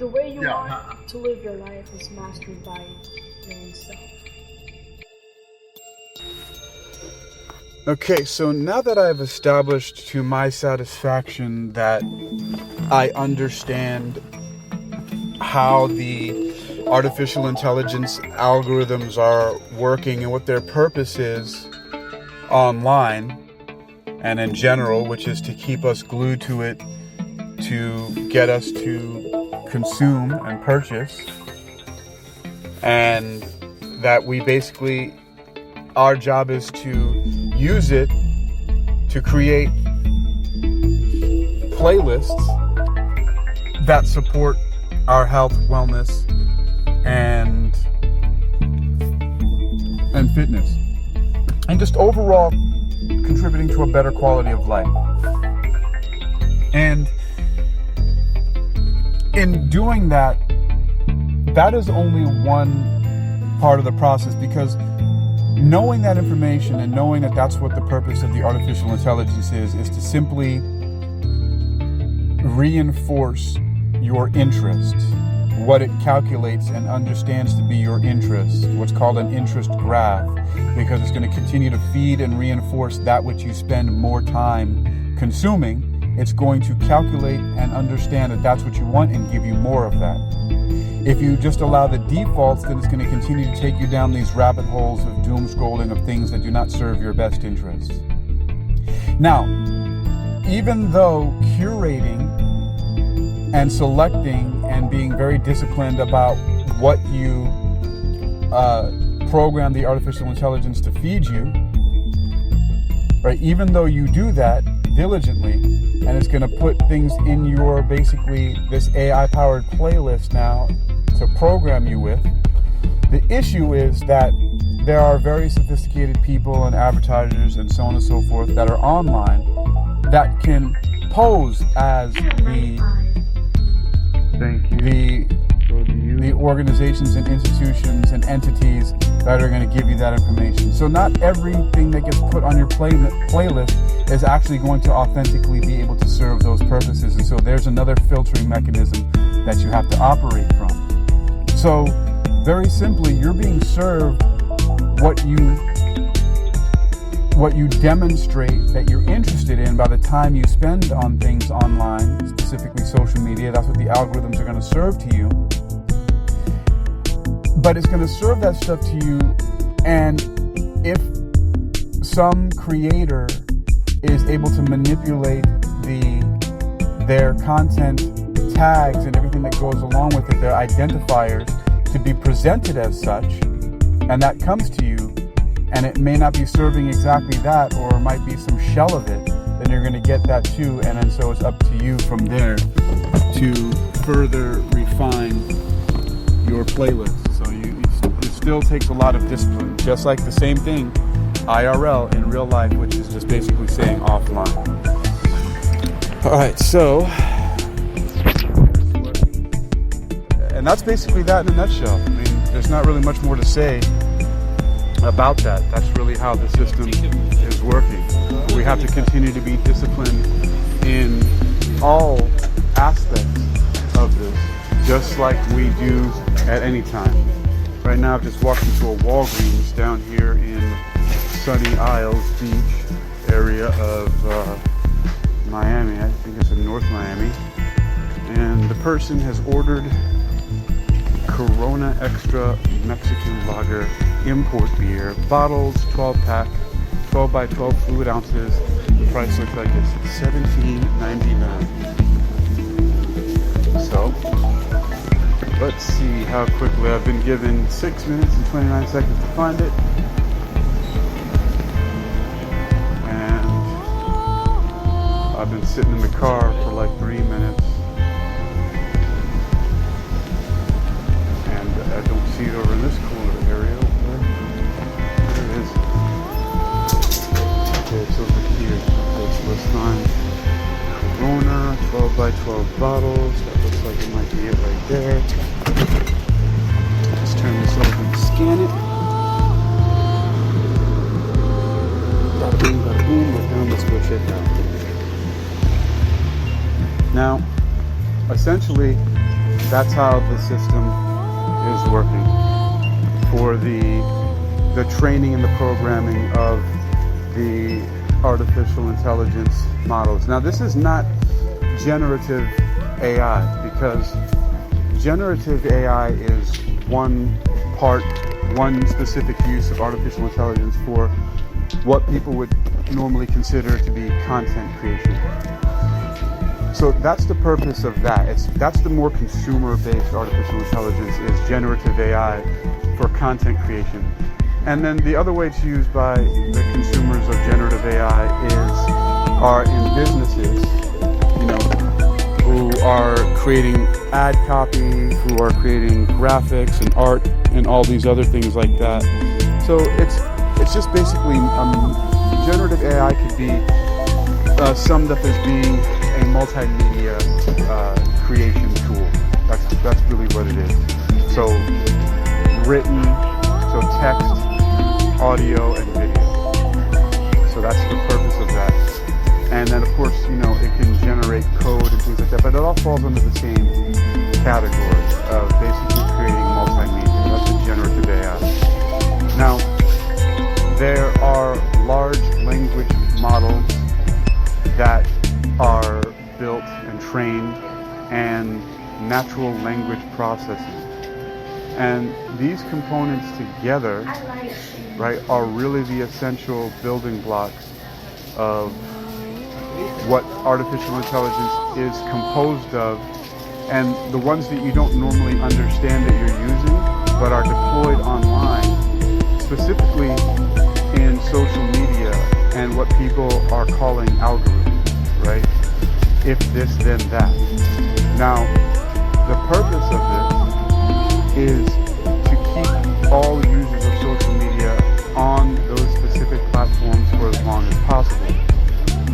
The way you want to live your life is mastered by your own self. Okay, so now that I've established to my satisfaction that I understand how the artificial intelligence algorithms are working and what their purpose is online and in general, which is to keep us glued to it, to get us to consume and purchase, and that we basically, our job is to use it to create playlists that support our health, wellness, and fitness, and just overall contributing to a better quality of life. And in doing that, that is only one part of the process, because knowing that information and knowing that that's what the purpose of the artificial intelligence is to simply reinforce your interest, what it calculates and understands to be your interest, what's called an interest graph, because it's going to continue to feed and reinforce that which you spend more time consuming. It's going to calculate and understand that that's what you want and give you more of that. If you just allow the defaults, then it's going to continue to take you down these rabbit holes of doom scrolling of things that do not serve your best interests. Now, even though curating and selecting and being very disciplined about what you program the artificial intelligence to feed you, right? Even though you do that diligently, and it's going to put things in your, basically, this AI-powered playlist now to program you with. The issue is that there are very sophisticated people and advertisers and so on and so forth that are online that can pose as the organizations and institutions and entities that are going to give you that information. So not everything that gets put on your playlist is actually going to authentically be able to serve those purposes. And so there's another filtering mechanism that you have to operate from. So very simply, you're being served what you demonstrate that you're interested in by the time you spend on things online, specifically social media. That's what the algorithms are going to serve to you. But it's going to serve that stuff to you, and if some creator is able to manipulate their content tags and everything that goes along with it, their identifiers, to be presented as such, and that comes to you, and it may not be serving exactly that, or it might be some shell of it, then you're going to get that too, and then so it's up to you from there to further refine your playlist. So it still takes a lot of discipline, just like the same thing IRL in real life, which is just basically saying offline. All right, so, and that's basically that in a nutshell. I mean, there's not really much more to say about that. That's really how the system is working. We have to continue to be disciplined in all aspects of this, just like we do at any time. Right now I've just walked into a Walgreens down here in Sunny Isles Beach area of Miami. I think it's in North Miami. And the person has ordered Corona Extra Mexican Lager import beer, bottles, 12-pack, 12 by 12 fluid ounces. The price looks like it's $17.99. So, let's see how quickly. I've been given 6 minutes and 29 seconds to find it. And I've been sitting in the car for like 3 minutes. And I don't see it over in this corner area. There it is. Okay, it's over here. Okay, so let's find Corona 12 by 12 bottles. That looks like it might be it right there. Let's turn this over and scan it. Bada boom, bada boom. We're down. Let's go check it out. Now, essentially, that's how the system is working for the training and the programming of the artificial intelligence models. Now, this is not generative AI, because generative AI is one specific use of artificial intelligence for what people would normally consider to be content creation. So that's the purpose of that. That's the more consumer-based artificial intelligence, is generative AI for content creation. And then the other way it's used by the consumers of generative AI are in businesses, who are creating ad copy, who are creating graphics and art and all these other things like that. So it's just basically generative AI could be summed up as being a multimedia creation tool. That's really what it is. So written, so text, audio, and video. So that's the purpose of that. And then, of course, it can generate code and things like that, but it all falls under the same category of basically creating multimedia. That's a generative AI. Now, there are large language models that are built and trained, and natural language processing. And these components together, right, are really the essential building blocks of what artificial intelligence is composed of, and the ones that you don't normally understand that you're using, but are deployed online, specifically in social media and what people are calling algorithms, right? If this, then that. Now, the purpose of this is to keep all users of social media on those specific platforms for as long as possible.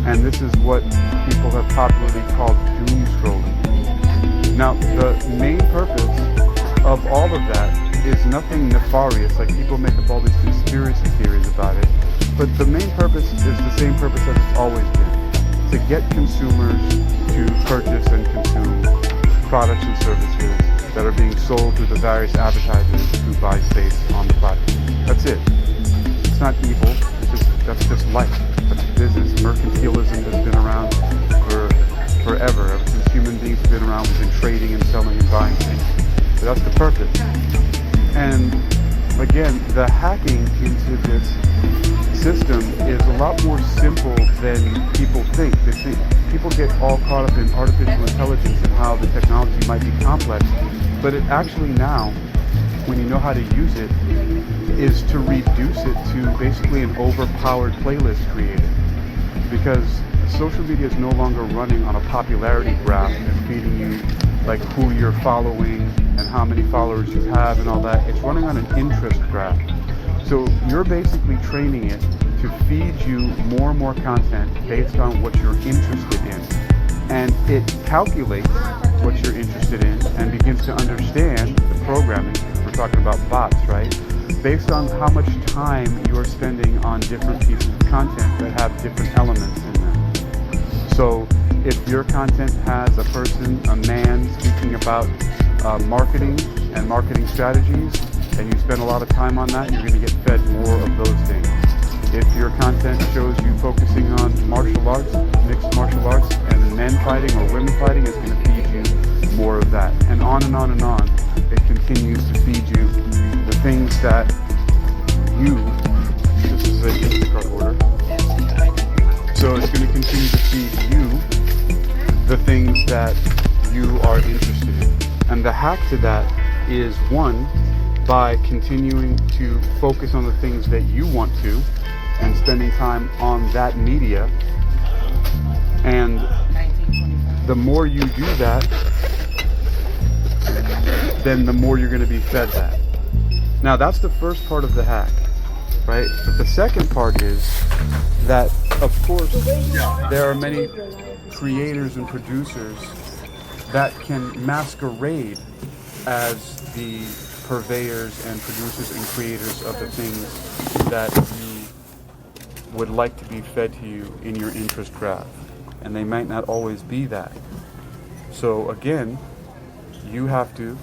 And this is what people have popularly called doom scrolling. Now, the main purpose of all of that is nothing nefarious, like people make up all these conspiracy theories about it, but the main purpose is the same purpose as it's always been: to get consumers to purchase and consume products and services that are being sold through the various advertisers who buy space on the platform. That's it. It's not evil. That's just life. That's business. Mercantilism has been around for forever. Ever since human beings have been around, we've been trading and selling and buying things. So that's the purpose. And again, the hacking into this system is a lot more simple than people think. People get all caught up in artificial intelligence and how the technology might be complex, but it actually now, when you know how to use it, is to reduce it to basically an overpowered playlist creator. Because social media is no longer running on a popularity graph and feeding you like who you're following and how many followers you have and all that. It's running on an interest graph. So you're basically training it to feed you more and more content based on what you're interested in. And it calculates what you're interested in and begins to understand the programming. We're talking about bots, right? Based on how much time you're spending on different pieces of content that have different elements in them. So if your content has a man speaking about marketing and marketing strategies, and you spend a lot of time on that, you're going to get fed more of those things. If your content shows you focusing on martial arts, mixed martial arts, and men fighting or women fighting, it's going to feed you more of that. And on and on and on. It continues to feed you the things that this is a Instacart order. So it's going to continue to feed you the things that you are interested in. And the hack to that is, one, by continuing to focus on the things that you want to and spending time on that media. And the more you do that, then the more you're going to be fed that. Now, that's the first part of the hack, right? But the second part is that, of course, there are many creators and producers that can masquerade as the purveyors and producers and creators of the things that you would like to be fed to you in your interest graph. And they might not always be that. So again, you have to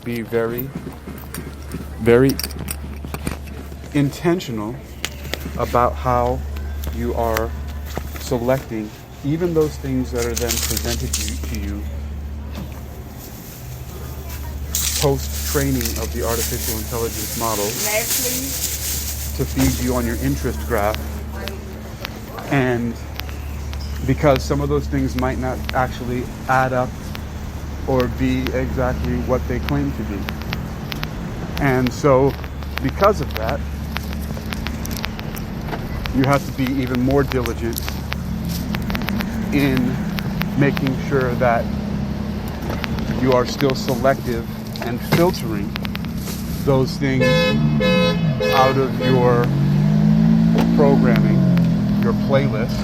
be very, very intentional about how you are selecting even those things that are then presented to you post-training of the artificial intelligence model to feed you on your interest graph. And because some of those things might not actually add up or be exactly what they claim to be. And so because of that, you have to be even more diligent in making sure that you are still selective and filtering those things out of your programming, your playlist,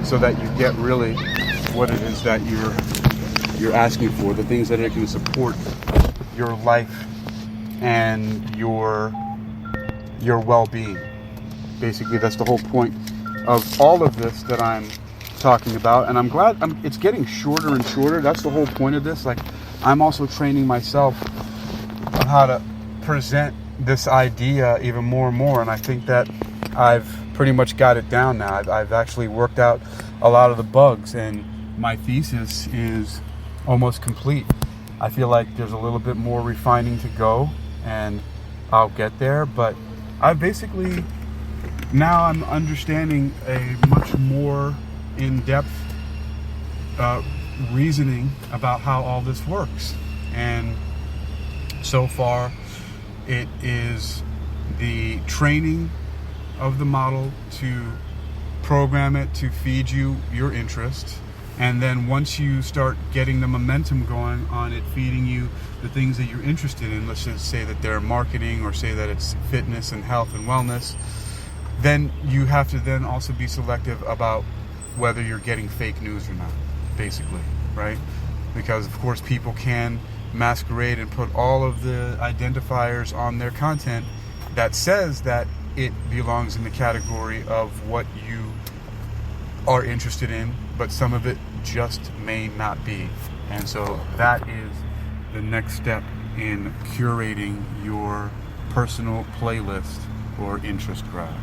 so that you get really what it is that you're asking for, the things that are going to support your life and your well-being. Basically, that's the whole point of all of this that I'm talking about, and I'm glad it's getting shorter and shorter. That's the whole point of this. Like, I'm also training myself on how to present this idea even more and more, and I think that I've pretty much got it down now. I've actually worked out a lot of the bugs, and my thesis is almost complete. I feel like there's a little bit more refining to go, and I'll get there, but I've basically, now I'm understanding a much more in-depth reasoning about how all this works. And so far, it is the training of the model to program it to feed you your interest. And then once you start getting the momentum going on it feeding you the things that you're interested in, let's just say that they're marketing or say that it's fitness and health and wellness, then you have to then also be selective about whether you're getting fake news or not, basically, right? Because of course people can masquerade and put all of the identifiers on their content that says that it belongs in the category of what you are interested in, but some of it just may not be. And so that is the next step in curating your personal playlist or interest graph.